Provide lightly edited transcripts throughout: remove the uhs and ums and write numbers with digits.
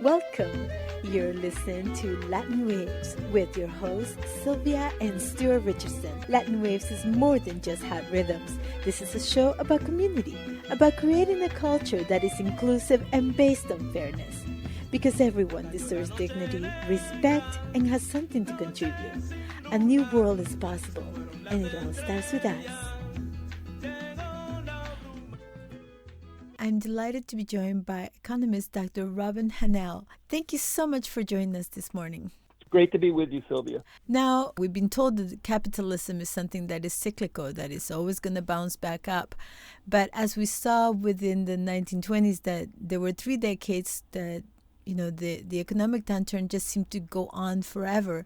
Welcome. You're listening to Latin Waves with your hosts, Sylvia and Sylvia Richardson. Latin Waves is more than just hot rhythms. This is a show about community, about creating a culture that is inclusive and based on fairness. Because everyone deserves dignity, respect, and has something to contribute. A new world is possible, and it all starts with us. I'm delighted to be joined by economist Dr. Robin Hanhel. Thank you so much for joining us this morning. It's great to be with you, Sylvia. Now, we've been told that capitalism is something that is cyclical, that is always going to bounce back up. But as we saw within the 1920s, that there were 3 decades that the economic downturn just seemed to go on forever.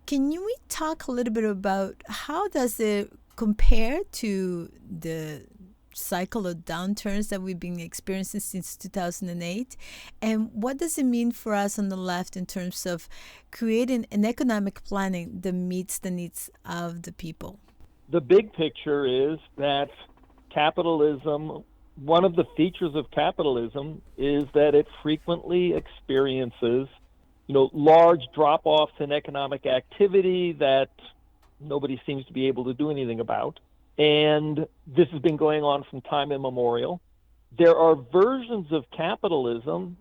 Can we talk a little bit about how does it compare to the cycle of downturns that we've been experiencing since 2008? And what does it mean for us on the left in terms of creating an economic planning that meets the needs of the people? The big picture is that capitalism, one of the features of capitalism is that it frequently experiences, large drop-offs in economic activity that nobody seems to be able to do anything about. And this has been going on from time immemorial. There are versions of capitalism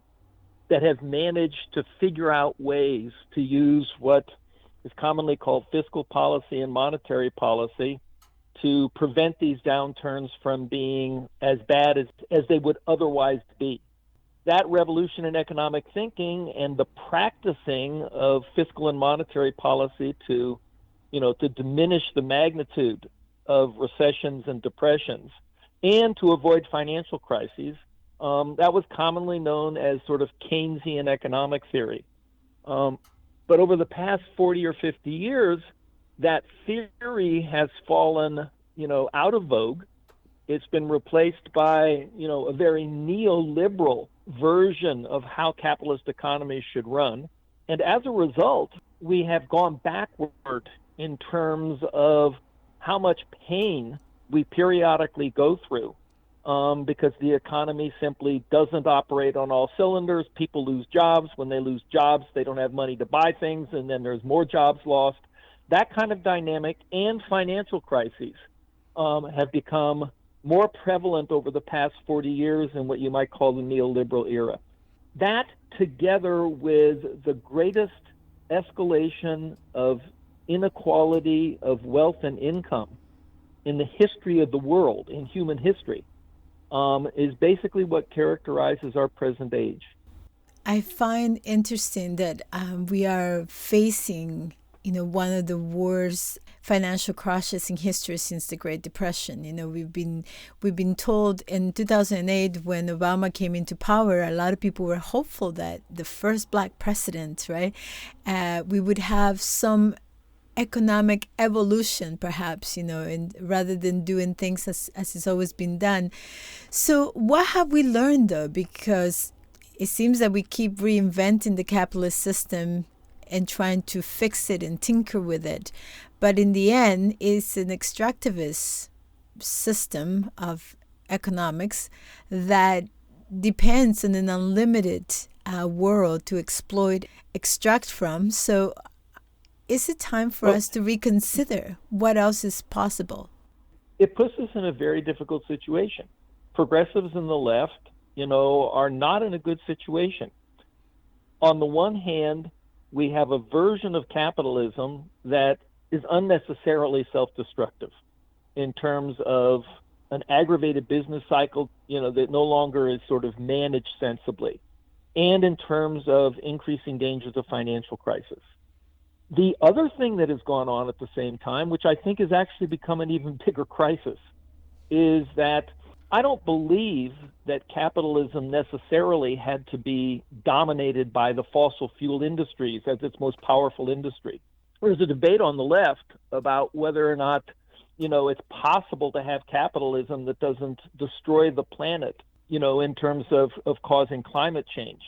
that have managed to figure out ways to use what is commonly called fiscal policy and monetary policy to prevent these downturns from being as bad as they would otherwise be. That revolution in economic thinking and the practicing of fiscal and monetary policy to diminish the magnitude of recessions and depressions and to avoid financial crises, that was commonly known as sort of Keynesian economic theory. But over the past 40 or 50 years, that theory has fallen, out of vogue. It's been replaced by, a very neoliberal version of how capitalist economies should run. And as a result, we have gone backward in terms of how much pain we periodically go through because the economy simply doesn't operate on all cylinders. People lose jobs. When they lose jobs, they don't have money to buy things, and then there's more jobs lost. That kind of dynamic and financial crises have become more prevalent over the past 40 years in what you might call the neoliberal era. That, together with the greatest escalation of inequality of wealth and income in the history of the world, in human history, is basically what characterizes our present age. I find interesting that we are facing one of the worst financial crashes in history since the Great Depression. We've been told in 2008 when Obama came into power, a lot of people were hopeful that the first Black president, right, we would have some economic evolution, perhaps, and rather than doing things as it's always been done. So what have we learned, though? Because it seems that we keep reinventing the capitalist system and trying to fix it and tinker with it. But in the end, it's an extractivist system of economics that depends on an unlimited world to exploit, extract from. So is it time for us to reconsider what else is possible? It puts us in a very difficult situation. Progressives in the left, are not in a good situation. On the one hand, we have a version of capitalism that is unnecessarily self-destructive in terms of an aggravated business cycle, that no longer is sort of managed sensibly, and in terms of increasing dangers of financial crisis. The other thing that has gone on at the same time, which I think has actually become an even bigger crisis, is that I don't believe that capitalism necessarily had to be dominated by the fossil fuel industries as its most powerful industry. There's a debate on the left about whether or not, it's possible to have capitalism that doesn't destroy the planet, in terms of causing climate change.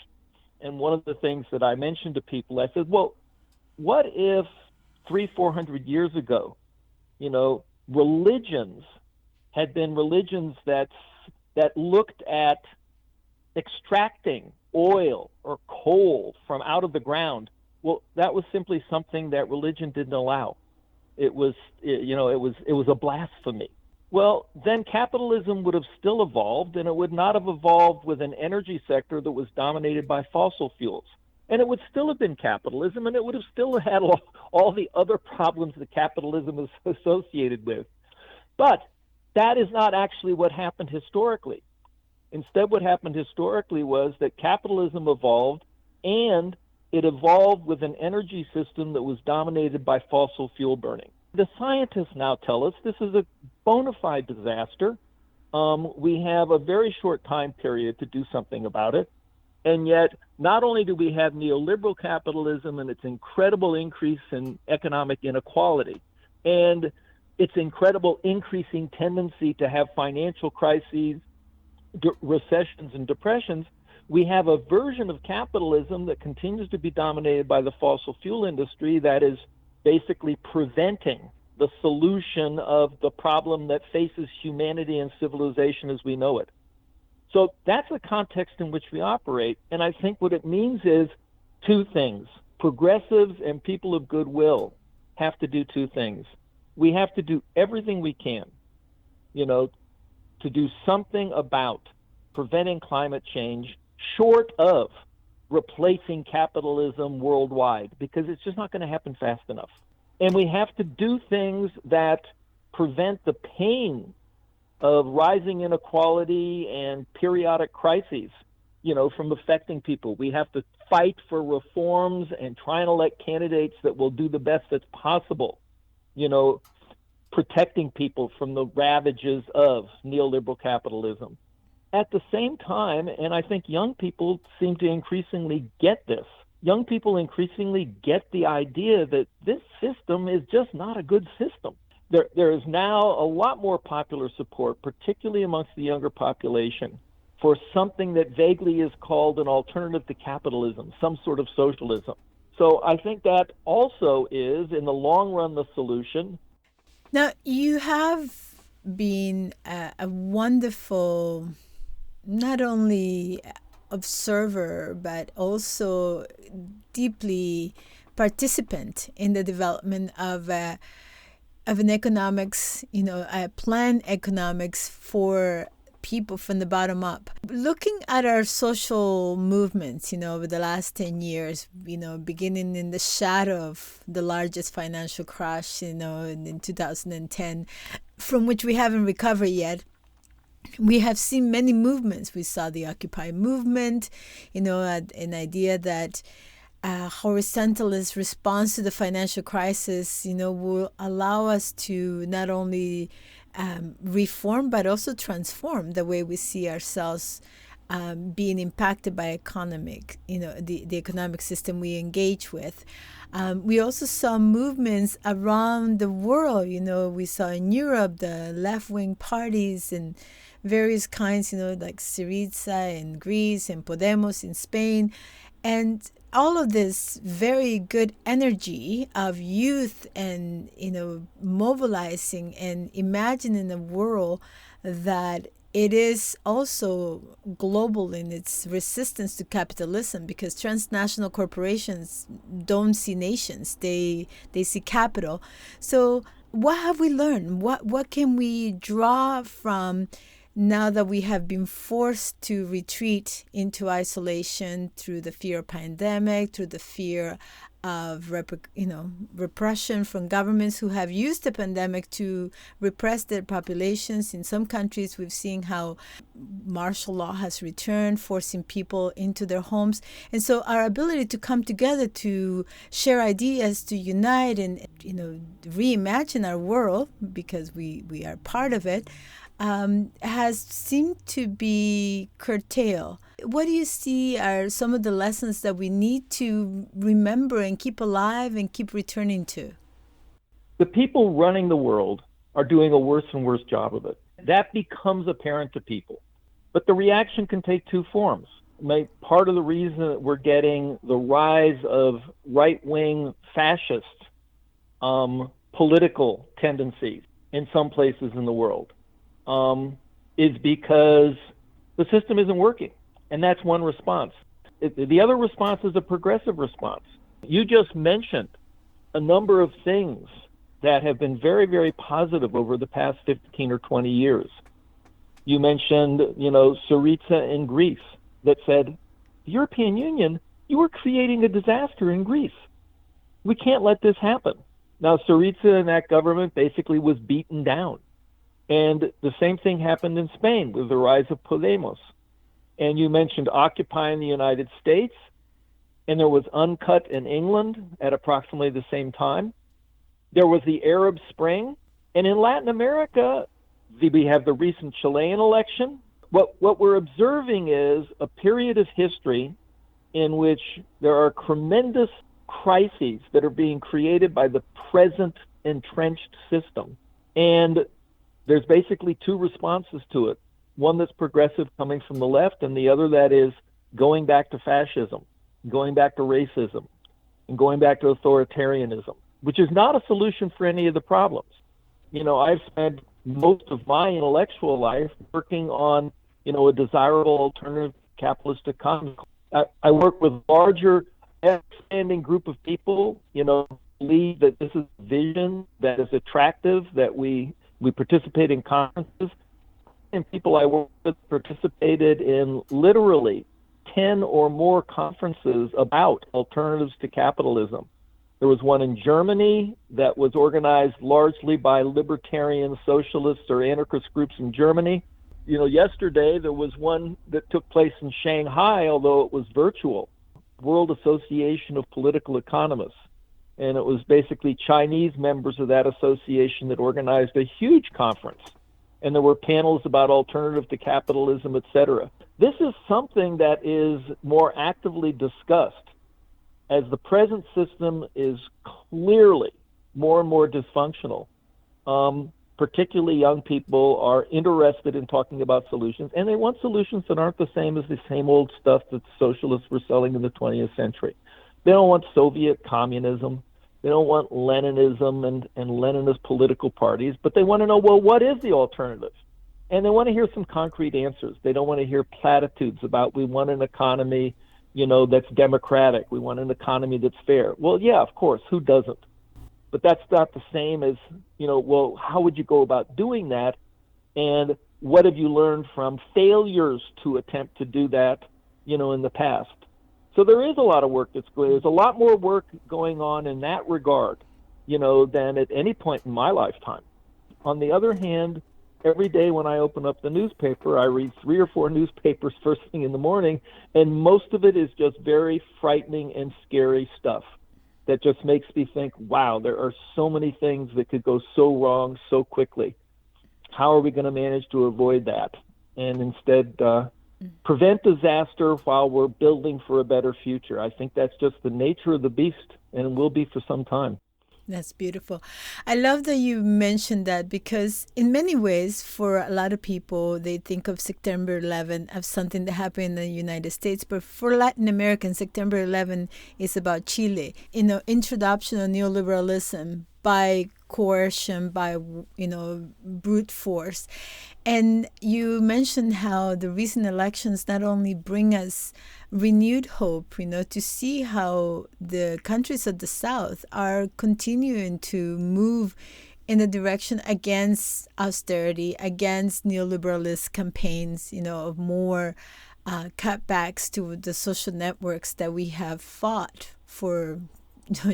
And one of the things that I mentioned to people, I said, well, what if 300-400 years ago, religions had been religions that looked at extracting oil or coal from out of the ground, well, that was simply something that religion didn't allow. It was, it was a blasphemy. Well, then capitalism would have still evolved, and it would not have evolved with an energy sector that was dominated by fossil fuels. And it would still have been capitalism, and it would have still had all the other problems that capitalism is associated with. But that is not actually what happened historically. Instead, what happened historically was that capitalism evolved, and it evolved with an energy system that was dominated by fossil fuel burning. The scientists now tell us this is a bona fide disaster. We have a very short time period to do something about it. And yet, not only do we have neoliberal capitalism and its incredible increase in economic inequality, and its incredible increasing tendency to have financial crises, recessions, and depressions, we have a version of capitalism that continues to be dominated by the fossil fuel industry that is basically preventing the solution of the problem that faces humanity and civilization as we know it. So that's the context in which we operate. And I think what it means is two things. Progressives and people of goodwill have to do two things. We have to do everything we can, to do something about preventing climate change short of replacing capitalism worldwide, because it's just not going to happen fast enough. And we have to do things that prevent the pain of rising inequality and periodic crises, from affecting people. We have to fight for reforms and try and elect candidates that will do the best that's possible, protecting people from the ravages of neoliberal capitalism. At the same time, and I think young people seem to increasingly get this, young people increasingly get the idea that this system is just not a good system. There is now a lot more popular support, particularly amongst the younger population, for something that vaguely is called an alternative to capitalism, some sort of socialism. So I think that also is, in the long run, the solution. Now, you have been a wonderful, not only observer, but also deeply participant in the development of an economics, a planned economics for people from the bottom up. Looking at our social movements, over the last 10 years, beginning in the shadow of the largest financial crash, in 2010, from which we haven't recovered yet, we have seen many movements. We saw the Occupy movement, an idea that horizontalist response to the financial crisis, will allow us to not only reform but also transform the way we see ourselves being impacted by the economic system we engage with. We also saw movements around the world. We saw in Europe the left-wing parties and various kinds, like Syriza in Greece and Podemos in Spain. And all of this very good energy of youth and, mobilizing and imagining a world that it is also global in its resistance to capitalism, because transnational corporations don't see nations, they see capital. So what have we learned? What can we draw from now that we have been forced to retreat into isolation through the fear of pandemic, through the fear of repression from governments who have used the pandemic to repress their populations? In some countries, we've seen how martial law has returned, forcing people into their homes. And so our ability to come together, to share ideas, to unite and reimagine our world, because we are part of it, has seemed to be curtailed. What do you see are some of the lessons that we need to remember and keep alive and keep returning to? The people running the world are doing a worse and worse job of it. That becomes apparent to people. But the reaction can take two forms. Part of the reason that we're getting the rise of right-wing fascist political tendencies in some places in the world is because the system isn't working. And that's one response. The other response is a progressive response. You just mentioned a number of things that have been very, very positive over the past 15 or 20 years. You mentioned, Syriza in Greece that said, the European Union, you are creating a disaster in Greece. We can't let this happen. Now, Syriza and that government basically was beaten down. And the same thing happened in Spain with the rise of Podemos. And you mentioned Occupy in the United States, and there was Uncut in England at approximately the same time. There was the Arab Spring. And in Latin America, we have the recent Chilean election. What we're observing is a period of history in which there are tremendous crises that are being created by the present entrenched system. And there's basically two responses to it. One that's progressive coming from the left, and the other that is going back to fascism, going back to racism, and going back to authoritarianism, which is not a solution for any of the problems. I've spent most of my intellectual life working on, a desirable alternative capitalist economy. I work with larger, expanding group of people, believe that this is a vision that is attractive, that we participate in conferences. And people I work with participated in literally 10 or more conferences about alternatives to capitalism. There was one in Germany that was organized largely by libertarian socialists or anarchist groups in Germany. Yesterday there was one that took place in Shanghai, although it was virtual, World Association of Political Economists. And it was basically Chinese members of that association that organized a huge conference. And there were panels about alternative to capitalism, et cetera. This is something that is more actively discussed as the present system is clearly more and more dysfunctional. Particularly young people are interested in talking about solutions, and they want solutions that aren't the same as the same old stuff that socialists were selling in the 20th century. They don't want Soviet communism. They don't want Leninism and Leninist political parties, but they want to know, well, what is the alternative? And they want to hear some concrete answers. They don't want to hear platitudes about we want an economy, that's democratic. We want an economy that's fair. Well, yeah, of course, who doesn't? But that's not the same as, well, how would you go about doing that? And what have you learned from failures to attempt to do that, in the past? So there is a lot of work that's going. There's a lot more work going on in that regard, than at any point in my lifetime. On the other hand, every day when I open up the newspaper, I read 3 or 4 newspapers first thing in the morning, and most of it is just very frightening and scary stuff that just makes me think, wow, there are so many things that could go so wrong so quickly. How are we going to manage to avoid that? And instead, prevent disaster while we're building for a better future. I think that's just the nature of the beast, and will be for some time. That's beautiful. I love that you mentioned that, because in many ways, for a lot of people, they think of September 11 as something that happened in the United States. But for Latin Americans, September 11 is about Chile. Introduction of neoliberalism by coercion, by, brute force. And you mentioned how the recent elections not only bring us renewed hope, to see how the countries of the South are continuing to move in the direction against austerity, against neoliberalist campaigns, of more cutbacks to the social networks that we have fought for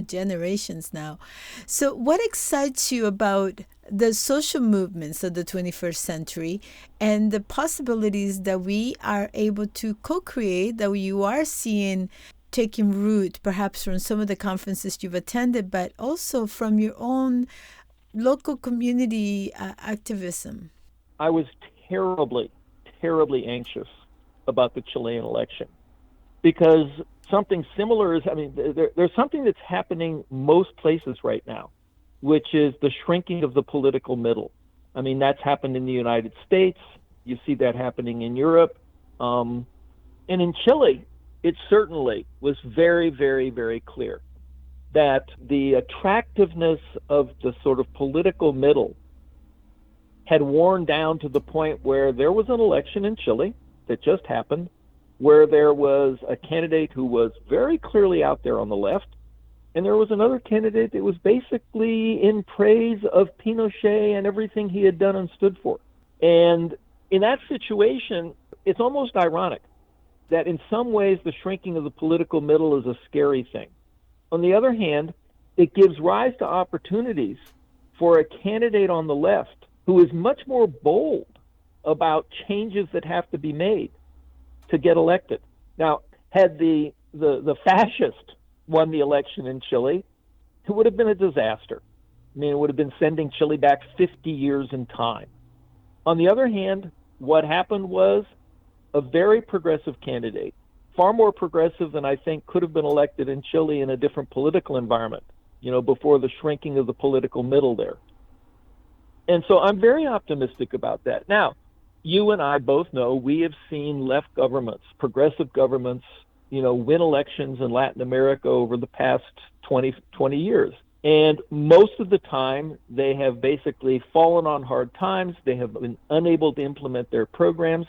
generations now. So what excites you about the social movements of the 21st century and the possibilities that we are able to co-create, that you are seeing taking root, perhaps from some of the conferences you've attended, but also from your own local community activism? I was terribly, terribly anxious about the Chilean election, because something similar is, there's something that's happening most places right now, which is the shrinking of the political middle. That's happened in the United States. You see that happening in Europe. And in Chile, it certainly was very, very, very clear that the attractiveness of the sort of political middle had worn down to the point where there was an election in Chile that just happened, where there was a candidate who was very clearly out there on the left, and there was another candidate that was basically in praise of Pinochet and everything he had done and stood for. And in that situation, it's almost ironic that in some ways the shrinking of the political middle is a scary thing. On the other hand, it gives rise to opportunities for a candidate on the left who is much more bold about changes that have to be made to get elected. Now, had the fascist won the election in Chile, it would have been a disaster. I mean, it would have been sending Chile back 50 years in time. On the other hand, what happened was a very progressive candidate, far more progressive than I think could have been elected in Chile in a different political environment, before the shrinking of the political middle there. And so I'm very optimistic about that. Now, you and I both know we have seen left governments, progressive governments, win elections in Latin America over the past 20 years. And most of the time, they have basically fallen on hard times. They have been unable to implement their programs.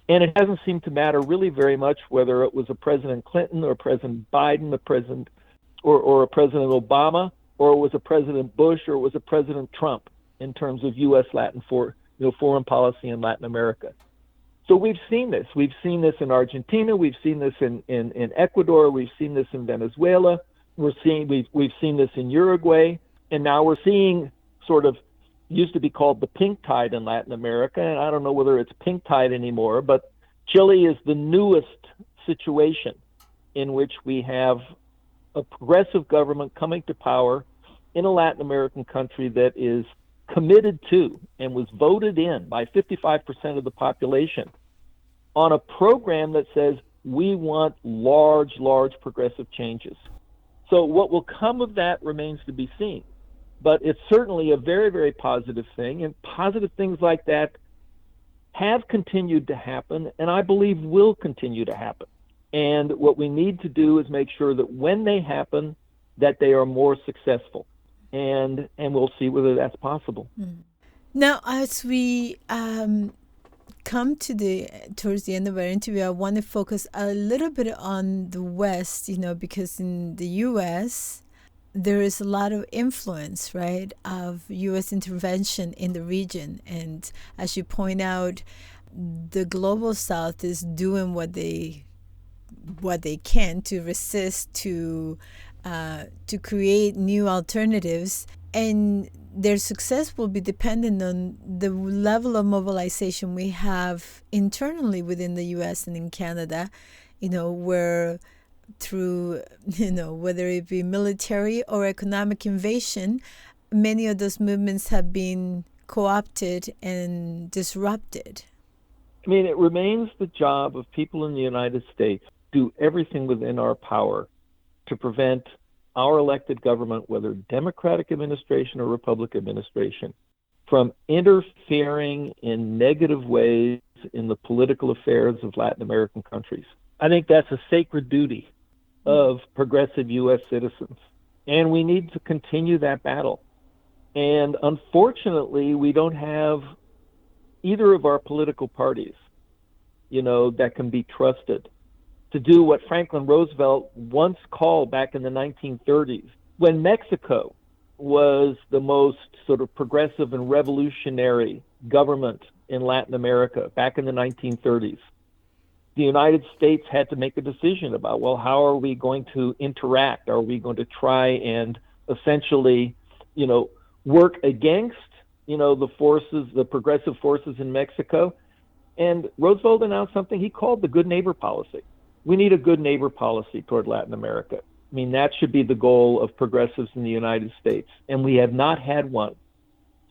And it hasn't seemed to matter really very much whether it was a President Clinton or President Biden, or a President Obama, or it was a President Bush, or it was a President Trump in terms of U.S. foreign policy in Latin America. So we've seen this. We've seen this in Argentina. We've seen this in Ecuador. We've seen this in Venezuela. We've seen this in Uruguay. And now we're seeing sort of, used to be called the pink tide in Latin America. And I don't know whether it's pink tide anymore, but Chile is the newest situation in which we have a progressive government coming to power in a Latin American country that is committed to and was voted in by 55% of the population on a program that says we want large progressive changes. So what will come of that remains to be seen. But it's certainly a very, very positive thing, and positive things like that have continued to happen, and I believe will continue to happen. And what we need to do is make sure that when they happen, that they are more successful. And we'll see whether that's possible. Now, as we come towards the end of our interview, I want to focus a little bit on the West, because in the U.S., there is a lot of influence, right, of U.S. intervention in the region. And as you point out, the global South is doing what they can to resist, to create new alternatives, and their success will be dependent on the level of mobilization we have internally within the U.S. and in Canada, where through, whether it be military or economic invasion, many of those movements have been co-opted and disrupted. I mean, it remains the job of people in the United States to do everything within our power to prevent our elected government, whether Democratic administration or Republican administration, from interfering in negative ways in the political affairs of Latin American countries. I think that's a sacred duty of progressive U.S. citizens, and we need to continue that battle. And unfortunately, we don't have either of our political parties, that can be trusted to do what Franklin Roosevelt once called back in the 1930s, when Mexico was the most sort of progressive and revolutionary government in Latin America back in the 1930s. The United States had to make a decision about, well, how are we going to interact? Are we going to try and essentially, work against, the progressive forces in Mexico? And Roosevelt announced something he called the good neighbor policy. We need a good neighbor policy toward Latin America. I mean, that should be the goal of progressives in the United States. And we have not had one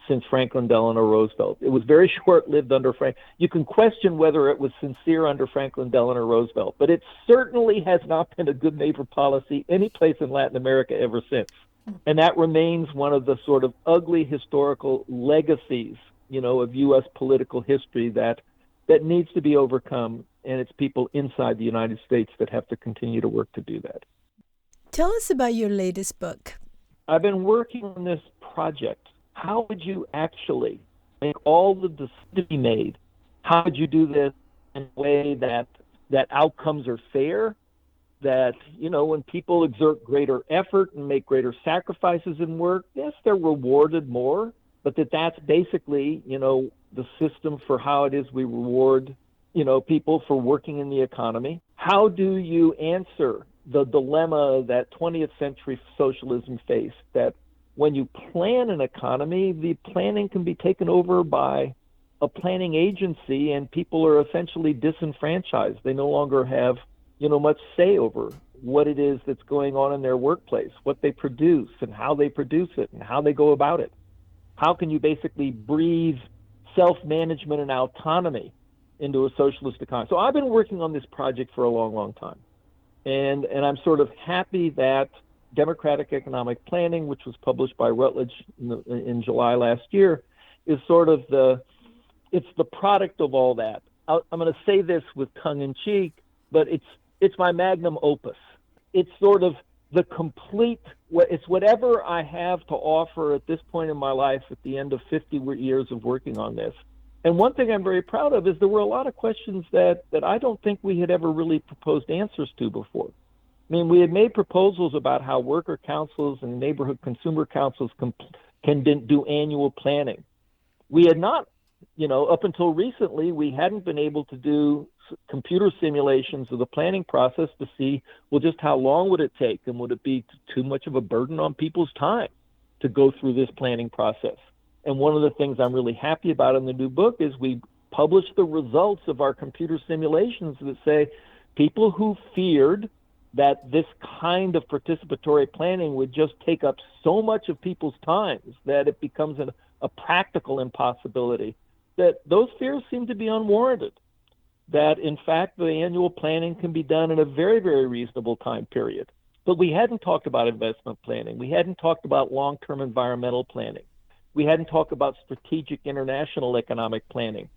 since Franklin Delano Roosevelt. It was very short-lived under Frank. You can question whether it was sincere under Franklin Delano Roosevelt, but it certainly has not been a good neighbor policy any place in Latin America ever since. And that remains one of the sort of ugly historical legacies, of U.S. political history that needs to be overcome. And it's people inside the United States that have to continue to work to do that. Tell us about your latest book. I've been working on this project. How would you actually make all the decisions be made? How would you do this in a way that that outcomes are fair, that, when people exert greater effort and make greater sacrifices in work, yes, they're rewarded more, but that's basically, the system for how it is we reward, people for working in the economy. How do you answer the dilemma that 20th century socialism faced, that when you plan an economy, the planning can be taken over by a planning agency and people are essentially disenfranchised. They no longer have much say over what it is that's going on in their workplace, what they produce and how they produce it and how they go about it. How can you basically breathe self-management and autonomy into a socialist economy? So I've been working on this project for a long, long time. And I'm sort of happy that Democratic Economic Planning, which was published by Routledge in July last year, is sort of it's the product of all that. I'm going to say this with tongue in cheek, but it's my magnum opus. It's sort of the complete, it's whatever I have to offer at this point in my life at the end of 50 years of working on this. And one thing I'm very proud of is there were a lot of questions that I don't think we had ever really proposed answers to before. I mean, we had made proposals about how worker councils and neighborhood consumer councils can do annual planning. We had not, up until recently, we hadn't been able to do computer simulations of the planning process to see, well, just how long would it take, and would it be too much of a burden on people's time to go through this planning process? And one of the things I'm really happy about in the new book is we published the results of our computer simulations that say people who feared that this kind of participatory planning would just take up so much of people's times that it becomes a practical impossibility, that those fears seem to be unwarranted. That, in fact, the annual planning can be done in a very, very reasonable time period. But we hadn't talked about investment planning. We hadn't talked about long-term environmental planning. We hadn't talked about strategic international economic planning.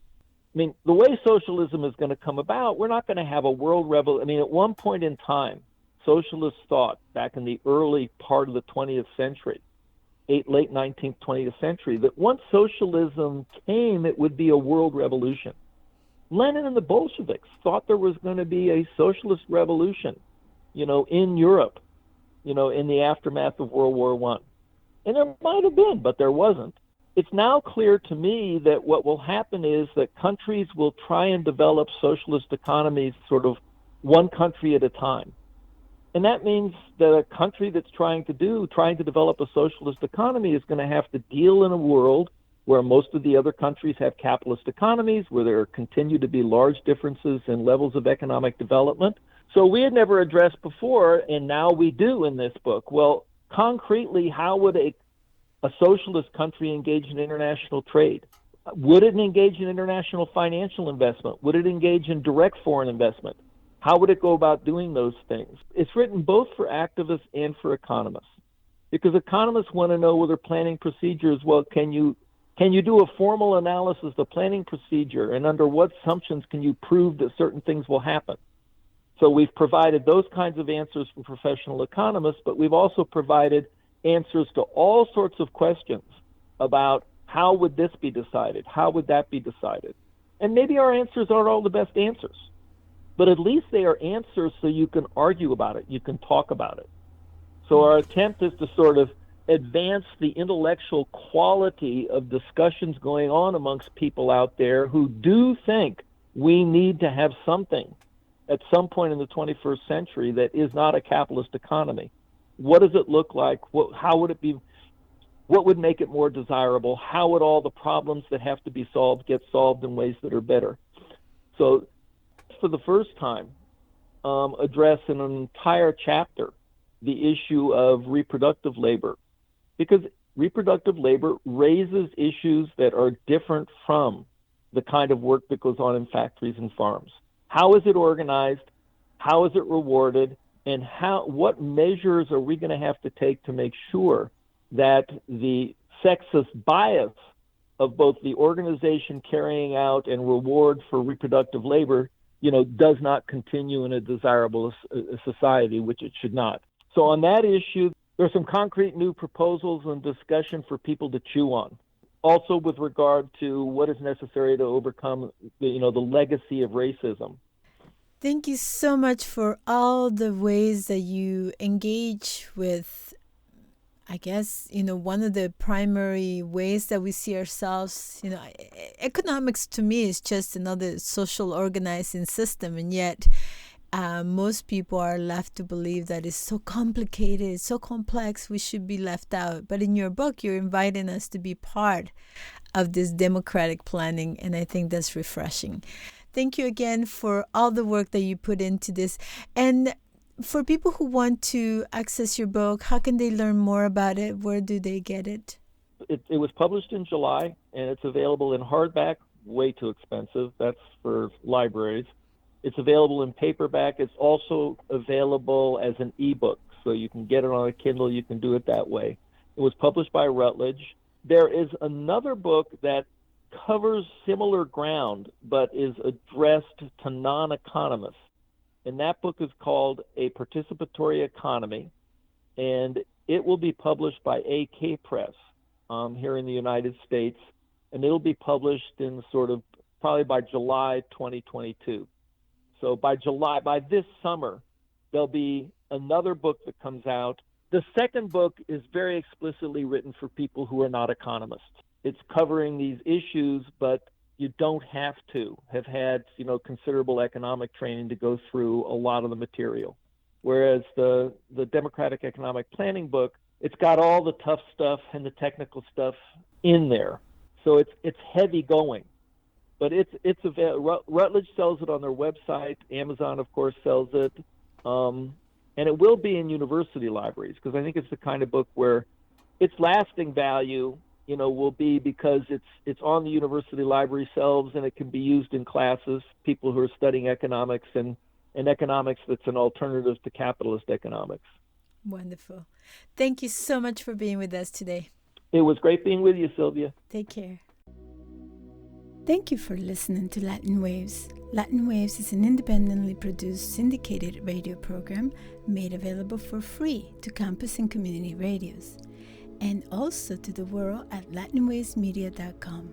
I mean, the way socialism is going to come about, we're not going to have a world revolution. I mean, at one point in time, socialists thought back in the early part of the 20th century, late 19th, 20th century, that once socialism came, it would be a world revolution. Lenin and the Bolsheviks thought there was going to be a socialist revolution, in Europe, in the aftermath of World War I. And there might have been, but there wasn't. It's now clear to me that what will happen is that countries will try and develop socialist economies sort of one country at a time. And that means that a country that's trying to develop a socialist economy is going to have to deal in a world where most of the other countries have capitalist economies, where there continue to be large differences in levels of economic development. So we had never addressed before, and now we do in this book. Well, concretely, how would a socialist country engage in international trade? Would it engage in international financial investment? Would it engage in direct foreign investment? How would it go about doing those things? It's written both for activists and for economists, because economists want to know whether planning procedures, well, can you do a formal analysis of the planning procedure, and under what assumptions can you prove that certain things will happen? So we've provided those kinds of answers for professional economists, but we've also provided answers to all sorts of questions about how would this be decided? How would that be decided? And maybe our answers aren't all the best answers, but at least they are answers so you can argue about it, you can talk about it. So our attempt is to sort of advance the intellectual quality of discussions going on amongst people out there who do think we need to have something at some point in the 21st century that is not a capitalist economy. What does it look like? How would it be? What would make it more desirable? How would all the problems that have to be solved get solved in ways that are better? So for the first time, address in an entire chapter the issue of reproductive labor, because reproductive labor raises issues that are different from the kind of work that goes on in factories and farms. How is it organized? How is it rewarded? And what measures are we going to have to take to make sure that the sexist bias of both the organization carrying out and reward for reproductive labor, does not continue in a desirable society, which it should not. So on that issue, there are some concrete new proposals and discussion for people to chew on. Also with regard to what is necessary to overcome the legacy of racism. Thank you so much for all the ways that you engage with, I guess, one of the primary ways that we see ourselves. Economics to me is just another social organizing system, and yet most people are left to believe that it's so complicated, it's so complex, we should be left out. But in your book, you're inviting us to be part of this democratic planning, and I think that's refreshing. Thank you again for all the work that you put into this. And for people who want to access your book, how can they learn more about it? Where do they get it? It was published in July, and it's available in hardback, way too expensive. That's for libraries. It's available in paperback. It's also available as an ebook, so you can get it on a Kindle. You can do it that way. It was published by Routledge. There is another book that covers similar ground, but is addressed to non-economists. And that book is called A Participatory Economy, and it will be published by AK Press here in the United States, and it'll be published in probably by July 2022. So by this summer, there'll be another book that comes out. The second book is very explicitly written for people who are not economists. It's covering these issues, but you don't have to have had, considerable economic training to go through a lot of the material. Whereas the Democratic Economic Planning book, it's got all the tough stuff and the technical stuff in there. So it's heavy going. But it's available. Routledge sells it on their website. Amazon, of course, sells it. And it will be in university libraries, because I think it's the kind of book where its lasting value will be because it's on the university library shelves, and it can be used in classes, people who are studying economics and economics that's an alternative to capitalist economics. Wonderful. Thank you so much for being with us today. It was great being with you, Sylvia. Take care. Thank you for listening to Latin Waves. Latin Waves is an independently produced syndicated radio program made available for free to campus and community radios, and also to the world at latinwavesmedia.com.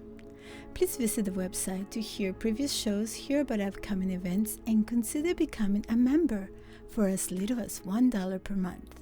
Please visit the website to hear previous shows, hear about upcoming events, and consider becoming a member for as little as $1 per month.